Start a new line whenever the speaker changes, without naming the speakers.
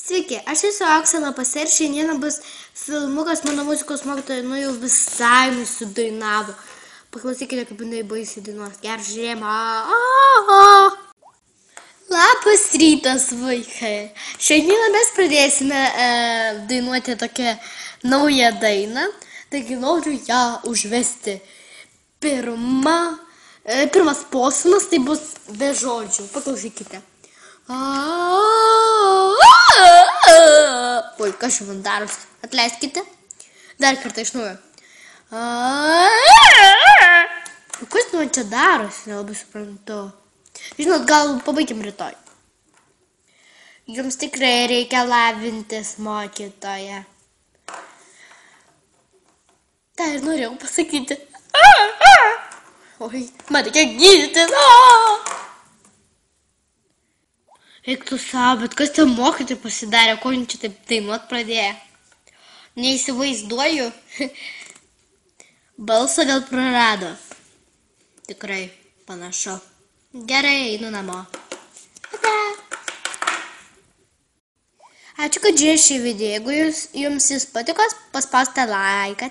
Sveiki, aš esu Oksana Paser, šiandieną bus filmukas mano muzikos mokytoja, jau visai nusidainavo. Paklausykite, kaip jinai baisiai dainuos. Gerą žiemą. Labas rytas, vaikai. Šiandieną mes pradėsime dainuoti tokią naują dainą. Taigi noriu ją užvesti. Pirmas posmas tai bus be žodžių. Paklausykite. Oi, kas čia man darosi? Atleiskite. Dar kartą iš naujo. Kas man čia darosi? Nelabai suprantu. Žinot, gal pabaigiam rytoj. Jums tikrai reikia lavintis, mokytoja. Tai ir norėjau pasakyti. Oi, man reikia gydytis. Eik tu savo, bet kas ten mokytojai pasidarė, ko jin čia taip dainuot pradėjo? Neįsivaizduoju. Balsą gal prarado. Tikrai panašu. Gerai, einu namo. Ačiū, kad žiūrėjote šį video. Jeigu jums jis patiko, paspauskite laiką.